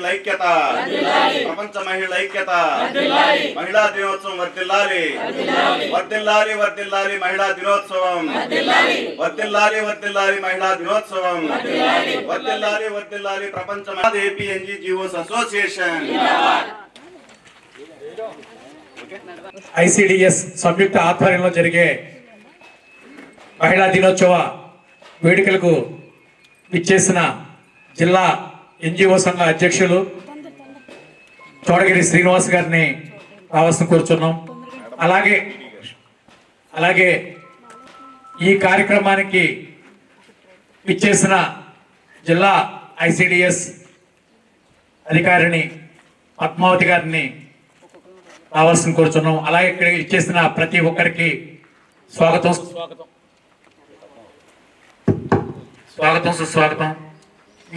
మహిళల ఐక్యత, ప్రపంచ మహిళల ఐక్యత, మహిళా దినోత్సవం వర్ధిల్లాలి, వర్ధిల్లాలి, వర్ధిల్లాలి మహిళా దినోత్సవం, వర్ధిల్లాలి, వర్ధిల్లాలి మహిళా దినోత్సవం, వర్ధిల్లాలి, వర్ధిల్లాలి ప్రపంచ ఏపీ ఎన్జిఓస్ అసోసియేషన్. ఐసిడిఎస్ సంయుక్త ఆధ్వర్యంలో జరిగే మహిళా దినోత్సవ వేడుకలకు విచ్చేసిన జిల్లా ఎన్జిఓ సంఘ అధ్యక్షులు చోడగిరి శ్రీనివాస్ గారిని రావాల్సిన కోరుచున్నాం. అలాగే ఈ కార్యక్రమానికి విచ్చేసిన జిల్లా ఐసిడిఎస్ అధికారిని పద్మావతి గారిని రావాల్సిన కోరుచున్నాం. అలాగే ఇక్కడ ఇచ్చేసిన ప్రతి ఒక్కరికి స్వాగతం సుస్వాగతం.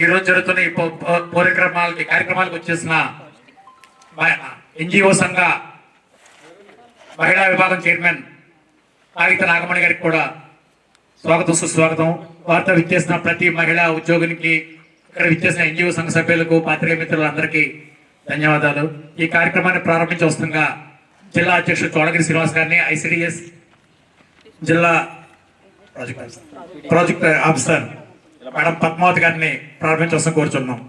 ఈరోజు జరుగుతున్న ఈ కార్యక్రమాలకు వచ్చేసిన ఎన్జిఓ సంఘ మహిళా విభాగం చైర్మన్ కాగిత నాగమణి గారికి కూడా స్వాగతం సుస్వాగతం. వారితో విచ్చేసిన ప్రతి మహిళా ఉద్యోగినికి, ఇక్కడ విచ్చేసిన ఎన్జిఓ సంఘ సభ్యులకు, పాత్రికేయ మిత్రులందరికీ ధన్యవాదాలు. ఈ కార్యక్రమాన్ని ప్రారంభించి వస్తుండగా జిల్లా అధ్యక్షుడు చోడగిరి శ్రీనివాస్ గారిని, ఐసిడిఎస్ జిల్లా ప్రాజెక్ట్ ఆఫీసర్ మేడం పద్మావతి గారిని ప్రారంభించవలసిన కోరుచున్నాం.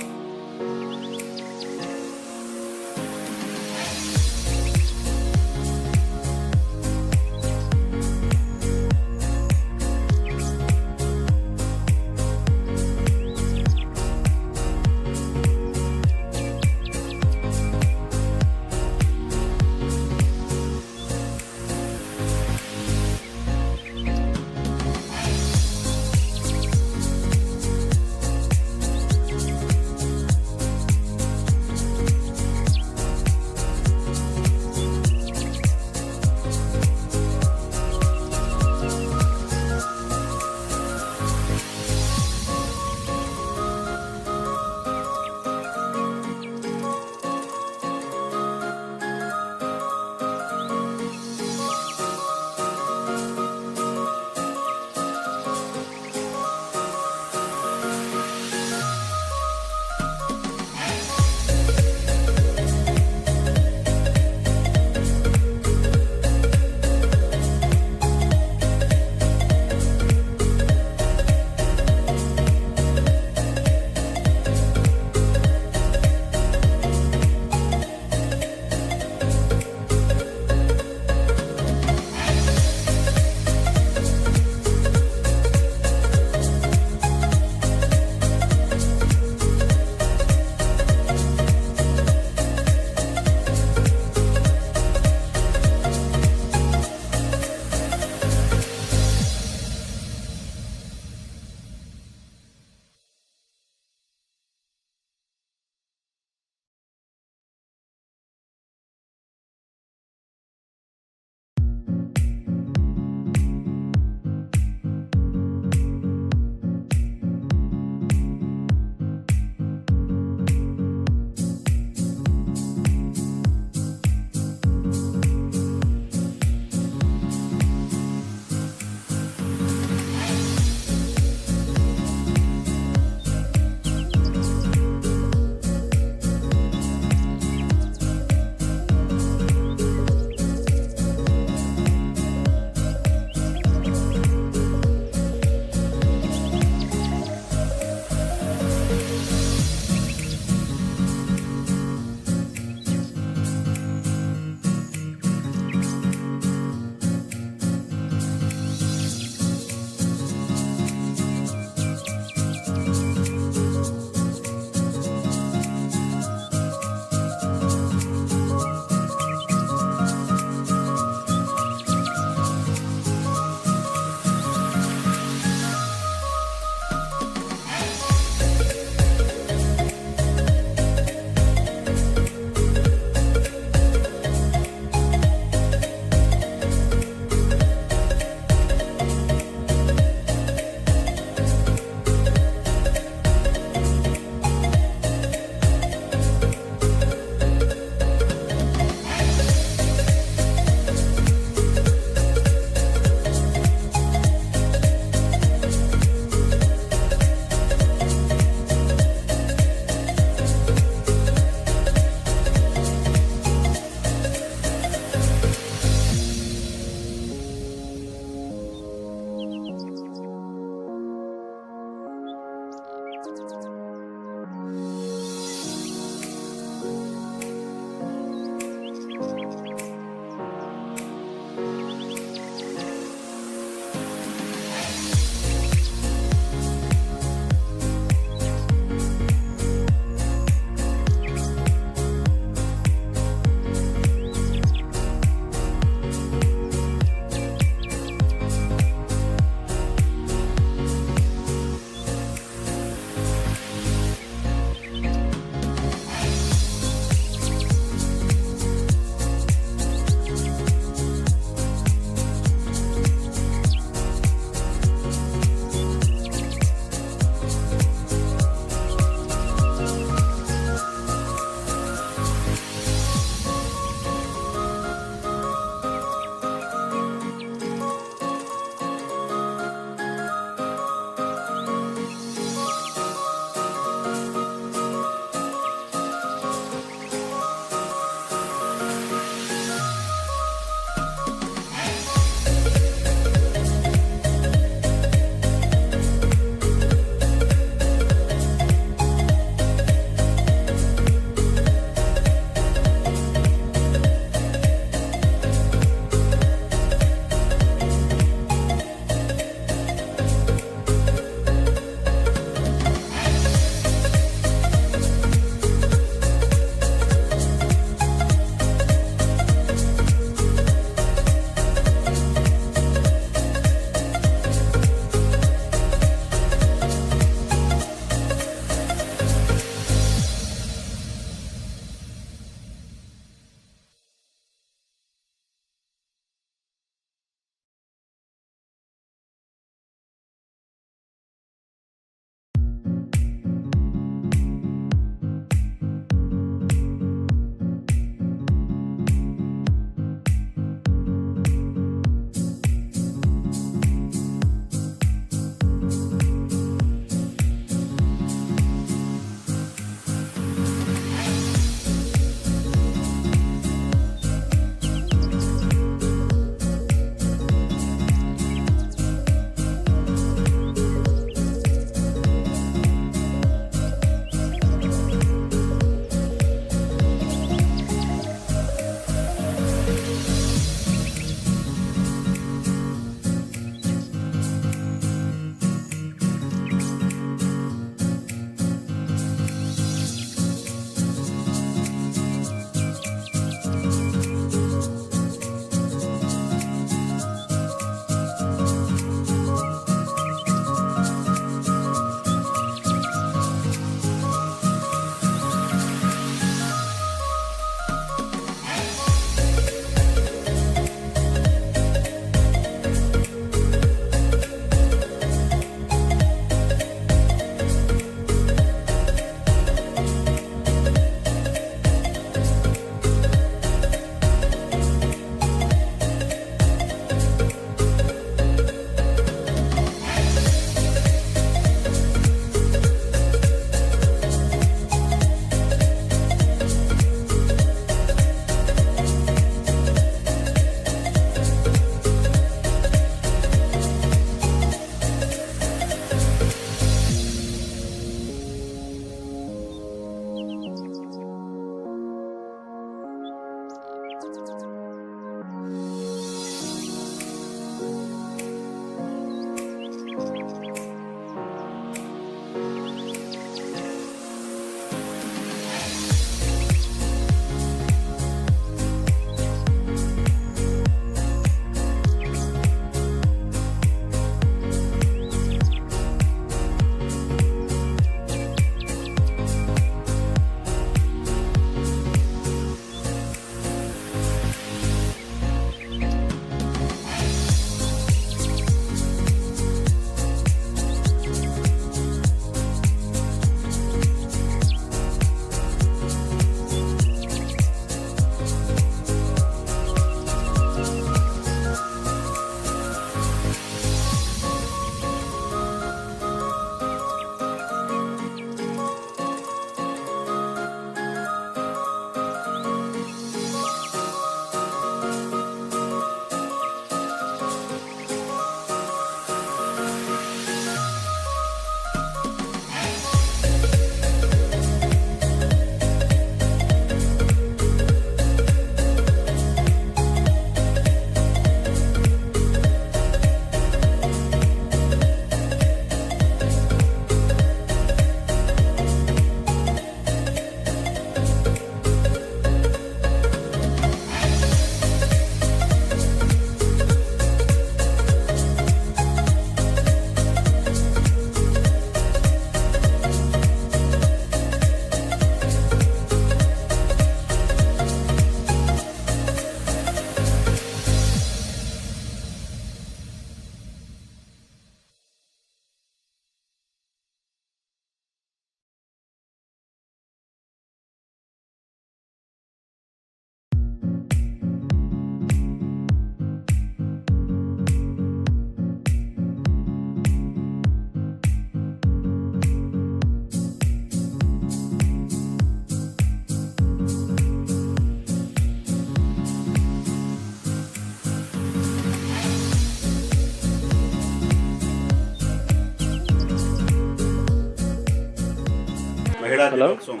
మహిళా దినోత్సవం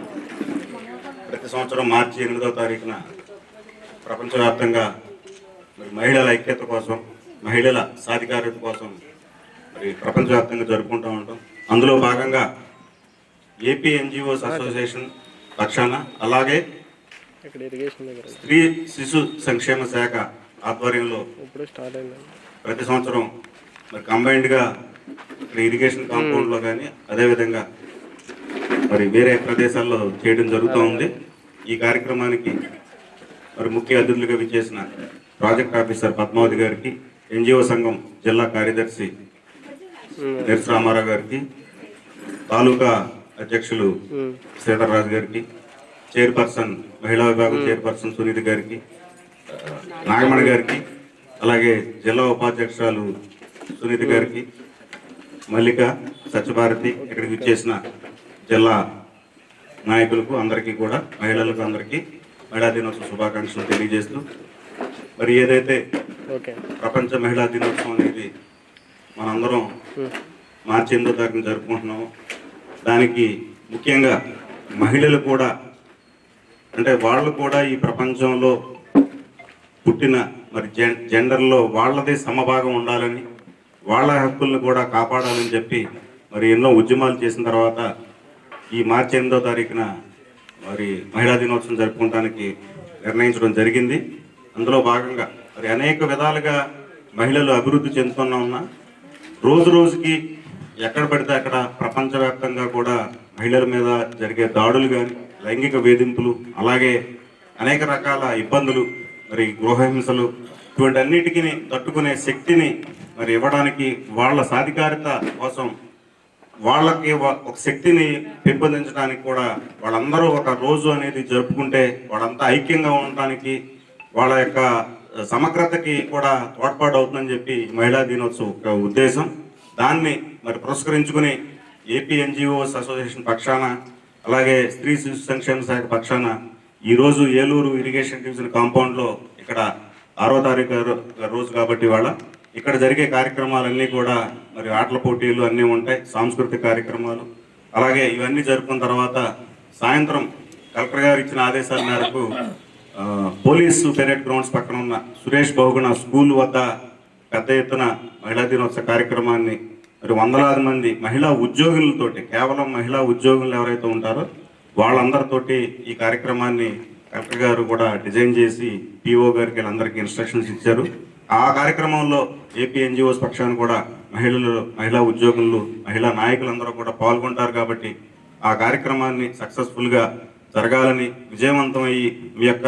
ప్రతి సంవత్సరం మార్చి 8వ తారీఖున ప్రపంచవ్యాప్తంగా మరి మహిళల ఐక్యత కోసం, మహిళల సాధికారత కోసం మరి ప్రపంచవ్యాప్తంగా జరుపుకుంటూ ఉంటాం. అందులో భాగంగా ఏపీ ఎన్జిఓస్ అసోసియేషన్ పక్షాన, అలాగే స్త్రీ శిశు సంక్షేమ శాఖ ఆధ్వర్యంలో ప్రతి సంవత్సరం మరి కంబైన్డ్గా ఇక్కడ ఇరిగేషన్ కాంపౌండ్లో కానీ అదేవిధంగా మరి వేరే ప్రదేశాల్లో చేయడం జరుగుతూ ఉంది. ఈ కార్యక్రమానికి మరి ముఖ్య అతిథులుగా విచ్చేసిన ప్రాజెక్ట్ ఆఫీసర్ పద్మావతి గారికి, ఎన్జిఓ సంఘం జిల్లా కార్యదర్శి నెర్స్ రామారావు గారికి, తాలూకా అధ్యక్షులు శ్రీధర్రాజు గారికి, చైర్పర్సన్ మహిళా విభాగం చైర్పర్సన్ సునీత గారికి, నాగమణి గారికి, అలాగే జిల్లా ఉపాధ్యక్షురాలు సునీత గారికి, మల్లిక, సత్యభారతి, ఇక్కడికి విచ్చేసిన జిల్లా నాయకులకు అందరికీ కూడా, మహిళలకు అందరికీ మహిళా దినోత్సవ శుభాకాంక్షలు తెలియజేస్తూ, మరి ఏదైతే ప్రపంచ మహిళా దినోత్సవం అనేది మనందరం మార్చి 8వ తారీఖున జరుపుకుంటున్నాము. దానికి ముఖ్యంగా మహిళలు కూడా, అంటే వాళ్ళు కూడా ఈ ప్రపంచంలో పుట్టిన మరి జెండర్లో వాళ్ళదే సమభాగం ఉండాలని, వాళ్ళ హక్కులను కూడా కాపాడాలని చెప్పి మరి ఎన్నో ఉద్యమాలు చేసిన తర్వాత ఈ మార్చి 8వ తారీఖున మరి మహిళా దినోత్సవం జరుపుకోవడానికి నిర్ణయించడం జరిగింది. అందులో భాగంగా మరి అనేక విధాలుగా మహిళలు అభివృద్ధి చెందుతున్నా రోజు రోజుకి ఎక్కడ పడితే అక్కడ ప్రపంచవ్యాప్తంగా కూడా మహిళల మీద జరిగే దాడులు కానీ, లైంగిక వేధింపులు, అలాగే అనేక రకాల ఇబ్బందులు, మరి గృహహింసలు, ఇటువంటి అన్నిటికీ తట్టుకునే శక్తిని మరి ఇవ్వడానికి, వాళ్ళ సాధికారత కోసం వాళ్ళకి ఒక శక్తిని పెంపొందించడానికి కూడా వాళ్ళందరూ ఒక రోజు అనేది జరుపుకుంటే వాళ్ళంతా ఐక్యంగా ఉండటానికి, వాళ్ళ యొక్క సమగ్రతకి కూడా తోడ్పాటు అవుతుందని చెప్పి మహిళా దినోత్సవం ఒక ఉద్దేశం. దాన్ని మరి పురస్కరించుకుని ఏపీ ఎన్జిఓస్ అసోసియేషన్ పక్షాన, అలాగే స్త్రీ శిశు సంక్షేమ శాఖ పక్షాన ఈరోజు ఏలూరు ఇరిగేషన్ డివిజన్ కాంపౌండ్లో ఇక్కడ 6వ తారీఖు రోజు కాబట్టి వాళ్ళ ఇక్కడ జరిగే కార్యక్రమాలన్నీ కూడా మరి ఆటల పోటీలు అన్నీ ఉంటాయి, సాంస్కృతిక కార్యక్రమాలు. అలాగే ఇవన్నీ జరుపుకున్న తర్వాత సాయంత్రం కలెక్టర్ గారు ఇచ్చిన ఆదేశాల మేరకు పోలీసు పెరేడ్ గ్రౌండ్స్ పక్కన ఉన్న సురేష్ బహుగుణ స్కూల్ వద్ద పెద్ద ఎత్తున మహిళా దినోత్సవ కార్యక్రమాన్ని మరి వందలాది మంది మహిళా ఉద్యోగులతోటి, కేవలం మహిళా ఉద్యోగులు ఎవరైతే ఉంటారో వాళ్ళందరితోటి ఈ కార్యక్రమాన్ని కలెక్టర్ గారు కూడా డిజైన్ చేసి పిఓ గారికి వీళ్ళందరికీ ఇన్స్ట్రక్షన్స్ ఇచ్చారు. ఆ కార్యక్రమంలో ఏపీ ఎన్జిఓస్ పక్షాన కూడా మహిళా ఉద్యోగులు, మహిళా నాయకులందరూ కూడా పాల్గొంటారు. కాబట్టి ఆ కార్యక్రమాన్ని సక్సెస్ఫుల్గా జరగాలని, విజయవంతమయ్యి మీ యొక్క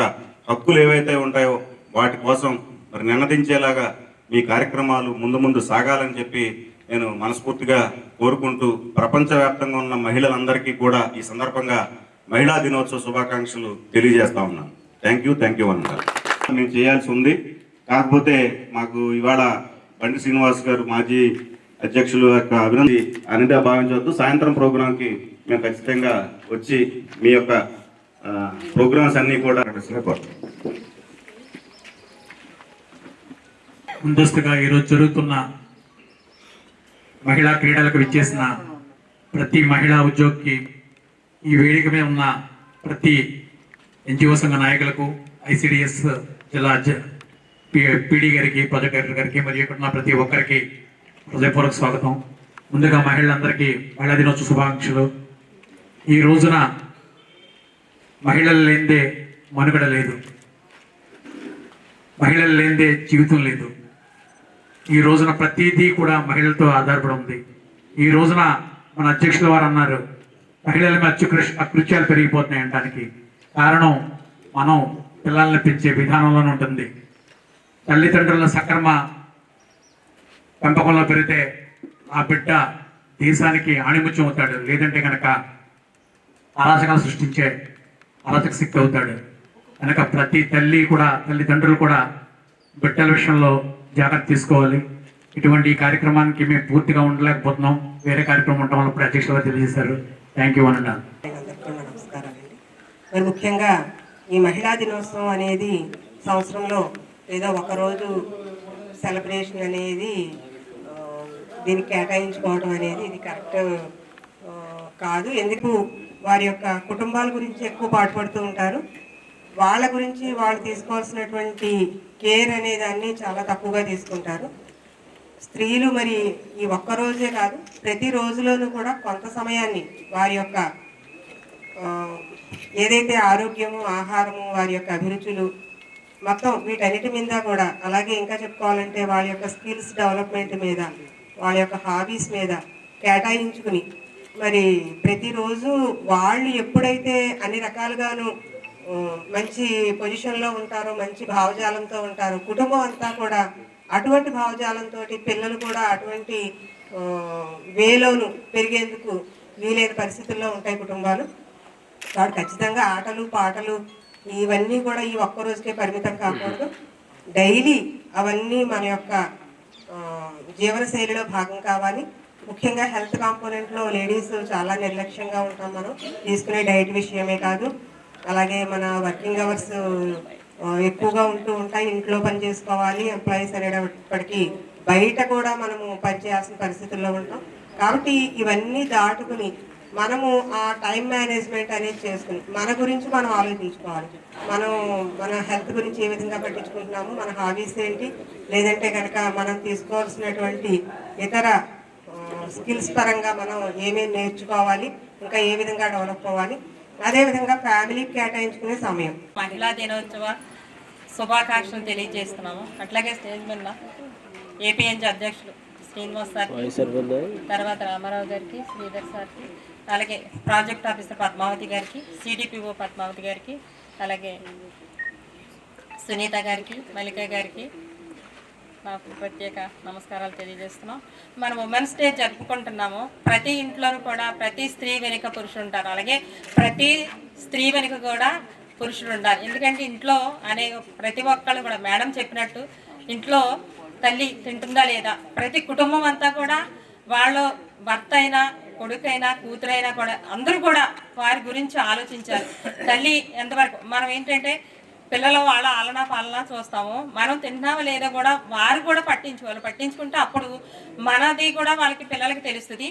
హక్కులు ఏవైతే ఉంటాయో వాటి కోసం మరి నినదించేలాగా మీ కార్యక్రమాలు ముందు సాగాలని చెప్పి నేను మనస్ఫూర్తిగా కోరుకుంటూ, ప్రపంచవ్యాప్తంగా ఉన్న మహిళలందరికీ కూడా ఈ సందర్భంగా మహిళా దినోత్సవ శుభాకాంక్షలు తెలియజేస్తా ఉన్నాను. థ్యాంక్ యూ అన్నారు. మేము చేయాల్సి ఉంది, కాకపోతే మాకు ఇవాళ బండి శ్రీనివాస్ గారు మాజీ అధ్యక్షులు యొక్క అభినందన అనేది భావించవద్దు. సాయంత్రం ప్రోగ్రాంకి మేము ఖచ్చితంగా వచ్చి మీ యొక్క ప్రోగ్రామ్స్ అన్నీ కూడా ముందస్తుగా ఈరోజు జరుగుతున్న మహిళా క్రీడలకు విచ్చేసిన ప్రతి మహిళా ఉద్యోగికి, ఈ వేదిక మీద ఉన్న ప్రతి ఎన్జిఓ సంఘ నాయకులకు, ఐసిడిఎస్ జిల్లా పీడీ గారికి, ప్రాజెక్ట్ డైరెక్టర్ గారికి, మరియు ఇక్కడ ఉన్న ప్రతి ఒక్కరికి హృదయపూర్వక స్వాగతం. ముందుగా మహిళలందరికీ మహిళా దినోత్సవ శుభాకాంక్షలు. ఈ రోజున మహిళలు లేనిదే మనుగడ లేదు, మహిళలు లేనిదే జీవితం లేదు. ఈ రోజున ప్రతిదీ కూడా మహిళలతో ఆధారపడి ఉంది. ఈ రోజున మన అధ్యక్షుల వారు అన్నారు, మహిళల మీద అకృత్యాలు పెరిగిపోతున్నాయి అనడానికి కారణం మనం పిల్లల్ని పెంచే విధానంలోనే ఉంటుంది. తల్లిదండ్రుల సక్రమ పెంపకంలో పెరిగితే ఆ బిడ్డ దేశానికి ఆణిముత్యం అవుతాడు, లేదంటే కనుక అరాచకాలు సృష్టించే అరాచక శక్తి అవుతాడు. కనుక ప్రతి తల్లిదండ్రులు కూడా బిడ్డల విషయంలో జాగ్రత్త తీసుకోవాలి. ఇటువంటి కార్యక్రమానికి మేము పూర్తిగా ఉండలేకపోతున్నాం, వేరే కార్యక్రమం ఉండటం వల్ల అధ్యక్షులుగా తెలియజేశారు. థ్యాంక్ యూ అన్న. నమస్కారాలండి. మరి ముఖ్యంగా ఈ మహిళా దినోత్సవం అనేది సంవత్సరంలో ఏదో ఒకరోజు సెలబ్రేషన్ అనేది దీనికి కేటాయించుకోవడం అనేది ఇది కరెక్ట్ కాదు. ఎందుకు వారి యొక్క కుటుంబాల గురించి ఎక్కువ పాటుపడుతూ ఉంటారు. వాళ్ళ గురించి వాళ్ళు తీసుకోవాల్సినటువంటి కేర్ అనే దాన్ని చాలా తక్కువగా తీసుకుంటారు. స్త్రీలు మరి ఈ ఒక్కరోజే కాదు, ప్రతి రోజులోనూ కూడా కొంత సమయాన్ని వారి యొక్క ఏదైతే ఆరోగ్యము, ఆహారము, వారి యొక్క అభిరుచులు మొత్తం వీటన్నిటి మీద కూడా, అలాగే ఇంకా చెప్పుకోవాలంటే వాళ్ళ యొక్క స్కిల్స్ డెవలప్మెంట్ మీద, వాళ్ళ యొక్క హాబీస్ మీద కేటాయించుకుని మరి ప్రతిరోజు వాళ్ళు ఎప్పుడైతే అన్ని రకాలుగాను మంచి పొజిషన్లో ఉంటారో, మంచి భావజాలంతో ఉంటారో, కుటుంబం అంతా కూడా అటువంటి భావజాలంతో, పిల్లలు కూడా అటువంటి వేలోను పెరిగేందుకు వీలైన పరిస్థితుల్లో ఉంటాయి కుటుంబాలు. కాబట్టి ఖచ్చితంగా ఆటలు, పాటలు ఇవన్నీ కూడా ఈ ఒక్కరోజుకే పరిమితం కాకూడదు. డైలీ అవన్నీ మన యొక్క జీవనశైలిలో భాగం కావాలి. ముఖ్యంగా హెల్త్ కాంపోనెంట్లో లేడీస్ చాలా నిర్లక్ష్యంగా ఉంటాం. మనం తీసుకునే డైట్ విషయమే కాదు, అలాగే మన వర్కింగ్ అవర్స్ ఎక్కువగా ఉంటూ ఉంటాయి. ఇంట్లో పని చేసుకోవాలి, ఎంప్లాయీస్ అనేటప్పటికీ బయట కూడా మనము పనిచేయాల్సిన పరిస్థితుల్లో ఉంటాం. కాబట్టి ఇవన్నీ దాటుకుని మనము ఆ టైం మేనేజ్మెంట్ అనేది చేసుకుని మన గురించి మనం ఆలోచించుకోవాలి. మన హెల్త్ గురించి ఏ విధంగా పట్టించుకుంటున్నాము, మన హాబీస్ ఏంటి, లేదంటే కనుక మనం తీసుకోవాల్సినటువంటి ఇతర స్కిల్స్ పరంగా మనం ఏమేమి నేర్చుకోవాలి, ఇంకా ఏ విధంగా డెవలప్ అవ్వాలి, అదేవిధంగా ఫ్యామిలీకి కేటాయించుకునే సమయం. మహిళా దినోత్సవ శుభాకాంక్షలు తెలియజేస్తున్నాము. అట్లాగే స్టేజ్ మీద ఏపీఎన్జీ అధ్యక్షులు శ్రీనివాస్ సార్కి, తర్వాత రామారావు గారికి, శ్రీధర్ సార్కి, అలాగే ప్రాజెక్ట్ ఆఫీసర్ పద్మావతి గారికి, సిడిపిఓ పద్మావతి గారికి, అలాగే సునీత గారికి, మల్లిక గారికి నాకు ప్రత్యేక నమస్కారాలు తెలియజేస్తున్నాం. మనం ఉమెన్స్ డే జరుపుకుంటున్నాము. ప్రతి ఇంట్లోనూ కూడా ప్రతి స్త్రీ వెనుక పురుషుడు ఉంటారు, అలాగే ప్రతి స్త్రీ వెనుక కూడా పురుషుడు ఉండాలి. ఎందుకంటే ఇంట్లో ప్రతి ఒక్కళ్ళు కూడా మేడం చెప్పినట్టు ఇంట్లో తల్లి తింటుందా లేదా, ప్రతి కుటుంబం అంతా కూడా వాళ్ళ భర్త అయినా, కొడుకైనా, కూతురైనా కూడా అందరూ కూడా వారి గురించి ఆలోచించాలి. తల్లి ఎంతవరకు మనం ఏంటంటే పిల్లలు వాళ్ళ ఆలనా పాలన చూస్తాము, మనం తింటున్నామా లేదా కూడా వారు కూడా పట్టించుకుంటే అప్పుడు మనది కూడా వాళ్ళకి పిల్లలకి తెలుస్తుంది.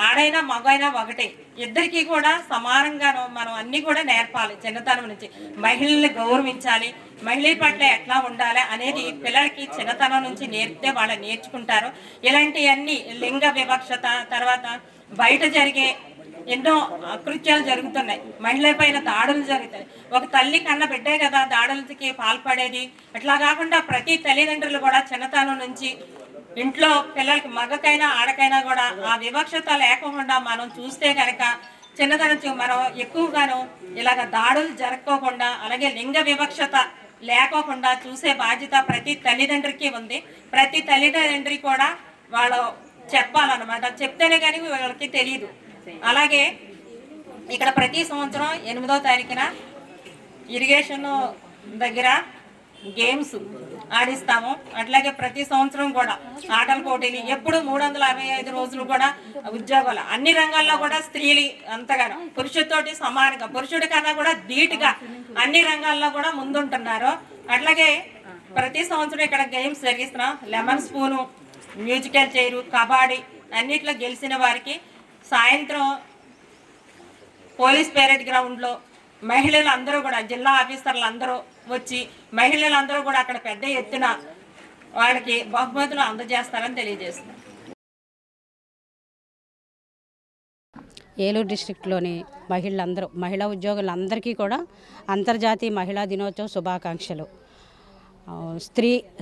ఆడైనా మగైనా ఒకటే, ఇద్దరికీ కూడా సమానంగాను మనం అన్నీ కూడా నేర్పాలి. చిన్నతనం నుంచి మహిళల్ని గౌరవించాలి, మహిళల పట్ల ఎట్లా ఉండాలి అనేది పిల్లలకి చిన్నతనం నుంచి నేర్పితే వాళ్ళు నేర్చుకుంటారు. ఇలాంటివన్నీ లింగ వివక్షత, తర్వాత బయట జరిగే ఎన్నో అకృత్యాలు జరుగుతున్నాయి, మహిళల పైన దాడులు జరుగుతాయి. ఒక తల్లి కన్న బిడ్డే కదా దాడులకి పాల్పడేది. అట్లా కాకుండా ప్రతి తల్లిదండ్రులు కూడా చిన్నతనం నుంచి ఇంట్లో పిల్లలకి మగకైనా ఆడకైనా కూడా ఆ వివక్షత లేకుండా మనం చూస్తే కనుక చిన్నతనం నుంచి మనం ఎక్కువగాను ఇలాగ దాడులు జరగకోకుండా, అలాగే లింగ వివక్షత లేకోకుండా చూసే బాధ్యత ప్రతి తల్లిదండ్రికి ఉంది. ప్రతి తల్లిదండ్రి కూడా వాళ్ళు చెప్పాలన్నమాట, చెప్తేనే కానీ వాళ్ళకి తెలియదు. అలాగే ఇక్కడ ప్రతి సంవత్సరం 8వ తారీఖున ఇరిగేషన్ దగ్గర గేమ్స్ ఆడిస్తాము. అట్లాగే ప్రతి సంవత్సరం కూడా ఆటల పోటీలు, ఎప్పుడు 365 రోజులు కూడా ఉద్యోగాలు అన్ని రంగాల్లో కూడా స్త్రీలు అంతగానో పురుషుడితోటి సమానంగా, పురుషుడి కన్నా కూడా ధీటుగా అన్ని రంగాల్లో కూడా ముందుంటున్నారు. అట్లాగే ప్రతి సంవత్సరం ఇక్కడ గేమ్స్ జరిగిస్తున్నాం. Lemon spoon, musical chair, kabaddi అన్నిట్లో గెలిచిన వారికి సాయంత్రం పోలీస్ పేరెడ్ గ్రౌండ్లో మహిళలు అందరూ కూడా, జిల్లా ఆఫీసర్లు అందరూ వచ్చి మహిళలందరూ కూడా అక్కడ పెద్ద ఎత్తున వాళ్ళకి బహుమతులు అందజేస్తారని తెలియజేస్తున్నారు. ఏలూరు డిస్ట్రిక్ట్లోని మహిళా ఉద్యోగులందరికీ కూడా అంతర్జాతీయ మహిళా దినోత్సవ శుభాకాంక్షలు.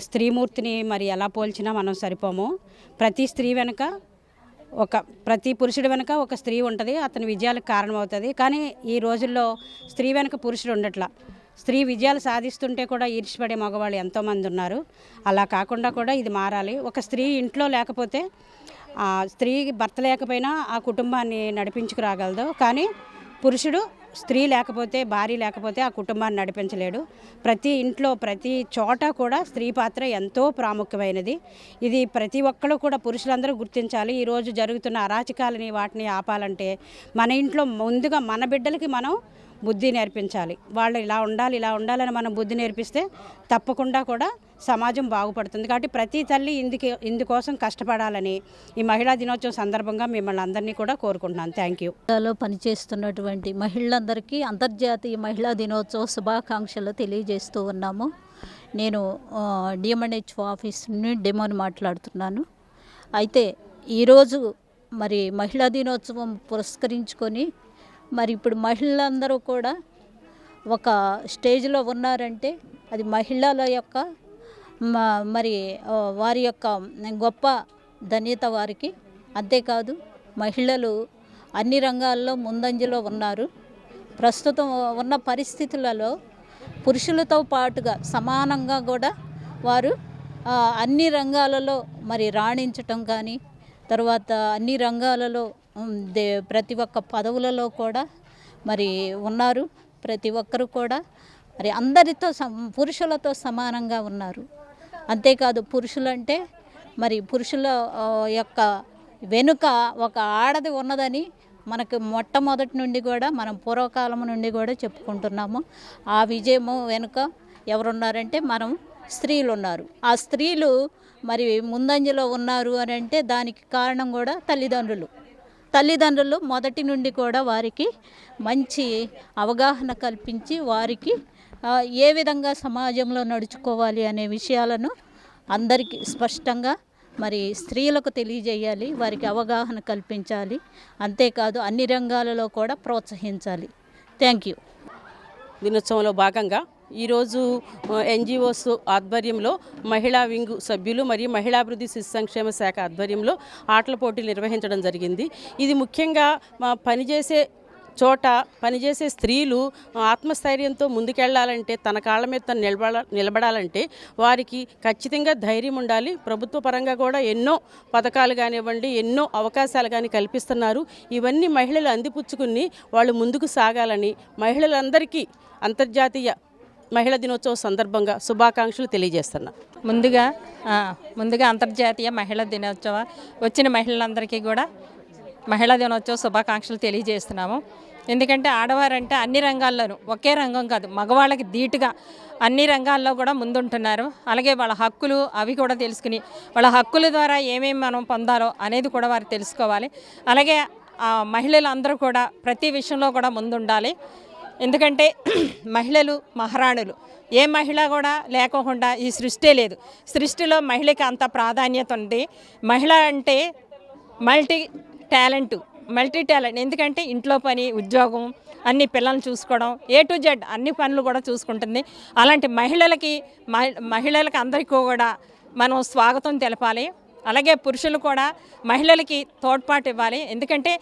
స్త్రీమూర్తిని మరి ఎలా పోల్చినా మనం సరిపోము. ప్రతి పురుషుడి వెనుక ఒక స్త్రీ ఉంటుంది, అతని విజయాలకు కారణమవుతుంది. కానీ ఈ రోజుల్లో స్త్రీ వెనుక పురుషుడు ఉండట్లా. స్త్రీ విజయాలు సాధిస్తుంటే కూడా ఈర్ష్యపడే మగవాళ్ళు ఎంతోమంది ఉన్నారు. అలా కాకుండా కూడా ఇది మారాలి. ఒక స్త్రీ ఇంట్లో లేకపోతే, ఆ స్త్రీ భర్త లేకపోయినా ఆ కుటుంబాన్ని నడిపించుకురాగలదు. కానీ పురుషుడు స్త్రీ లేకపోతే, భార్య లేకపోతే ఆ కుటుంబాన్ని నడిపించలేడు. ప్రతి ఇంట్లో ప్రతి చోట కూడా స్త్రీ పాత్ర ఎంతో ప్రాముఖ్యమైనది. ఇది ప్రతి ఒక్కరు కూడా పురుషులందరూ గుర్తించాలి. ఈరోజు జరుగుతున్న అరాచకాలని వాటిని ఆపాలంటే మన ఇంట్లో ముందుగా మన బిడ్డలకి మనం బుద్ధి నేర్పించాలి. వాళ్ళు ఇలా ఉండాలని మనం బుద్ధి నేర్పిస్తే తప్పకుండా కూడా సమాజం బాగుపడుతుంది. కాబట్టి ప్రతి తల్లి ఇందుకోసం కష్టపడాలని ఈ మహిళా దినోత్సవం సందర్భంగా మిమ్మల్ని అందరినీ కూడా కోరుకుంటున్నాను. Thank you. లో పనిచేస్తున్నటువంటి మహిళలందరికీ అంతర్జాతీయ మహిళా దినోత్సవ శుభాకాంక్షలు తెలియజేస్తూ ఉన్నాము. నేను డిఎంఎన్హెచ్ ఆఫీస్ నుండి డెమోని మాట్లాడుతున్నాను. అయితే ఈరోజు మరి మహిళా దినోత్సవం పురస్కరించుకొని మరి ఇప్పుడు మహిళలందరూ కూడా ఒక స్టేజ్లో ఉన్నారంటే అది మహిళల యొక్క మరి వారి యొక్క గొప్ప ధన్యత వారికి. అంతేకాదు మహిళలు అన్ని రంగాల్లో ముందంజలో ఉన్నారు. ప్రస్తుతం ఉన్న పరిస్థితులలో పురుషులతో పాటుగా సమానంగా కూడా వారు అన్ని రంగాలలో మరి రాణించటం కానీ, తర్వాత అన్ని రంగాలలో ప్రతి ఒక్క పదవులలో కూడా మరి ఉన్నారు. ప్రతి ఒక్కరు కూడా మరి అందరితో పురుషులతో సమానంగా ఉన్నారు. అంతేకాదు పురుషులంటే మరి పురుషుల యొక్క వెనుక ఒక ఆడది ఉన్నదని మనకు మొట్టమొదటి నుండి కూడా మనం పూర్వకాలం నుండి కూడా చెప్పుకుంటున్నాము. ఆ విజయము వెనుక ఎవరున్నారంటే మనం స్త్రీలు ఉన్నారు. ఆ స్త్రీలు మరి ముందంజలో ఉన్నారు అని అంటే దానికి కారణం కూడా తల్లిదండ్రులు మొదటి నుండి కూడా వారికి మంచి అవగాహన కల్పించి వారికి ఏ విధంగా సమాజంలో నడుచుకోవాలి అనే విషయాలను అందరికీ స్పష్టంగా మరి స్త్రీలకు తెలియజేయాలి, వారికి అవగాహన కల్పించాలి. అంతేకాదు అన్ని రంగాలలో కూడా ప్రోత్సహించాలి. Thank you. దినోత్సవంలో భాగంగా ఈరోజు ఎన్జిఓస్ ఆధ్వర్యంలో మహిళా వింగ్ సభ్యులు మరియు మహిళాభివృద్ధి శిశు సంక్షేమ శాఖ ఆధ్వర్యంలో ఆటల పోటీలు నిర్వహించడం జరిగింది. ఇది ముఖ్యంగా పనిచేసే స్త్రీలు ఆత్మస్థైర్యంతో ముందుకెళ్లాలంటే, తన కాళ్ళ మీద తను నిలబడాలంటే వారికి ఖచ్చితంగా ధైర్యం ఉండాలి. ప్రభుత్వ పరంగా కూడా ఎన్నో పథకాలు కానివ్వండి, ఎన్నో అవకాశాలు కానీ కల్పిస్తున్నారు. ఇవన్నీ మహిళలు అందిపుచ్చుకుని వాళ్ళు ముందుకు సాగాలని మహిళలందరికీ అంతర్జాతీయ మహిళా దినోత్సవం సందర్భంగా శుభాకాంక్షలు తెలియజేస్తున్నా. ముందుగా అంతర్జాతీయ మహిళా దినోత్సవ వచ్చిన మహిళలందరికీ కూడా మహిళా దినోత్సవ శుభాకాంక్షలు తెలియజేస్తున్నాము. ఎందుకంటే ఆడవారంటే అన్ని రంగాల్లోనూ, ఒకే రంగం కాదు, మగవాళ్ళకి ధీటుగా అన్ని రంగాల్లో కూడా ముందుంటున్నారు. అలాగే వాళ్ళ హక్కులు అవి కూడా తెలుసుకుని వాళ్ళ హక్కుల ద్వారా ఏమేమి మనం పొందాలో అనేది కూడా వారు తెలుసుకోవాలి. అలాగే మహిళలందరూ కూడా ప్రతి విషయంలో కూడా ముందుండాలి. ఎందుకంటే మహిళలు మహారాణులు. ఏ మహిళ కూడా లేకోకుండా ఈ సృష్టి లేదు. సృష్టిలో మహిళకి అంత ప్రాధాన్యత ఉంది. మహిళ అంటే మల్టీ టాలెంట్. ఎందుకంటే ఇంట్లో పని, ఉద్యోగం, అన్ని పిల్లల్ని చూసుకోవడం, A to Z అన్ని పనులు కూడా చూసుకుంటుంది. అలాంటి మహిళలకి అందరికీ కూడా మనం స్వాగతం తెలపాలి. అలాగే పురుషులు కూడా మహిళలకి తోడ్పాటు ఇవ్వాలి. ఎందుకంటే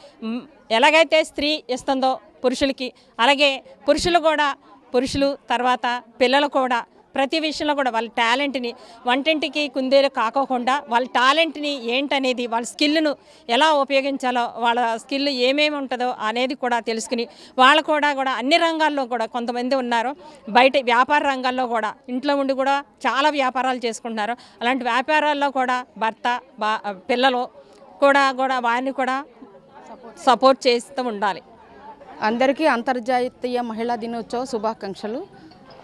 ఎలాగైతే స్త్రీ ఇస్తుందో పురుషులకి, అలాగే పురుషులు తర్వాత పిల్లలు కూడా ప్రతి విషయంలో కూడా వాళ్ళ టాలెంట్ని వంటింటికి కుందేలు కాకోకుండా వాళ్ళ టాలెంట్ని ఏంటనేది, వాళ్ళ స్కిల్ను ఎలా ఉపయోగించాలో, వాళ్ళ స్కిల్ ఏమేమి ఉంటుందో అనేది కూడా తెలుసుకుని వాళ్ళు కూడా అన్ని రంగాల్లో కూడా కొంతమంది ఉన్నారు. బయట వ్యాపార రంగాల్లో కూడా ఇంట్లో ఉండి కూడా చాలా వ్యాపారాలు చేసుకుంటున్నారు. అలాంటి వ్యాపారాల్లో కూడా భర్త పిల్లలు కూడా వారిని కూడా సపోర్ట్ చేస్తూ ఉండాలి. అందరికీ అంతర్జాతీయ మహిళా దినోత్సవ శుభాకాంక్షలు.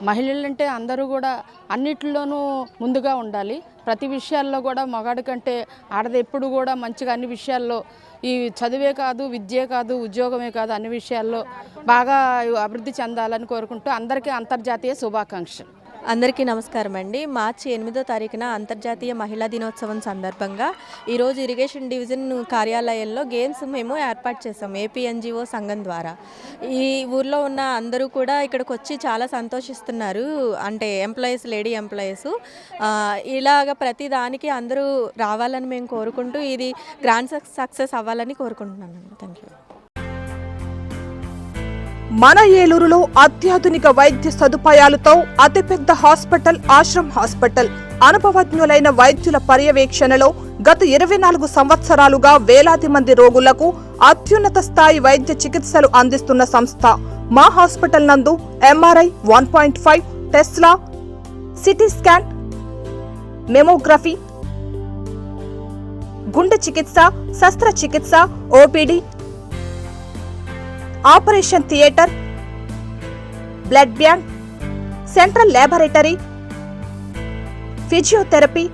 మహిళలంటే అందరూ కూడా అన్నిటిలోనూ ముందుగా ఉండాలి. ప్రతి విషయాల్లో కూడా మగాడి కంటే ఆడది ఎప్పుడు కూడా మంచిగా అన్ని విషయాల్లో, ఈ చదువే కాదు, విద్యే కాదు, ఉద్యోగమే కాదు, అన్ని విషయాల్లో బాగా అభివృద్ధి చెందాలని కోరుకుంటూ అందరికీ అంతర్జాతీయ శుభాకాంక్షలు. అందరికీ నమస్కారం అండి. మార్చి 8వ తారీఖున అంతర్జాతీయ మహిళా దినోత్సవం సందర్భంగా ఈరోజు ఇరిగేషన్ డివిజన్ కార్యాలయంలో గేమ్స్ మేము ఏర్పాటు చేసాం ఏపీ ఎన్జిఓ సంఘం ద్వారా. ఈ ఊర్లో ఉన్న అందరూ కూడా ఇక్కడికి వచ్చి చాలా సంతోషిస్తున్నారు. అంటే లేడీ ఎంప్లాయీస్ ఇలాగ ప్రతి దానికి అందరూ రావాలని మేము కోరుకుంటూ ఇది గ్రాండ్ సక్సెస్ అవ్వాలని కోరుకుంటున్నాను. Thank you. మన ఏలూరులో అత్యాధునిక వైద్య సదుపాయాలతో అతిపెద్ద హాస్పిటల్ ఆశ్రమ్ హాస్పిటల్. అనుభవజ్ఞులైన వైద్యుల పర్యవేక్షణలో గత 24 సంవత్సరాలుగా వేలాది మంది రోగులకు అత్యున్నత స్థాయి వైద్య చికిత్సలు అందిస్తున్న సంస్థ. మా హాస్పిటల్ నందు MRI 1.5, Tesla, CT scan, mammography, గుండె చికిత్స, శస్త్రచికిత్స, OPD, operation theatre, blood bank, central laboratory, physiotherapy,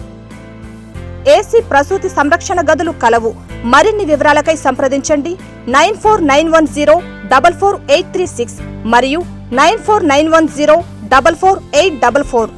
AC ప్రసూతి సంరక్షణ గదులు కలవు. మరిన్ని వివరాలకై సంప్రదించండి 9491044836 మరియు 9491044844.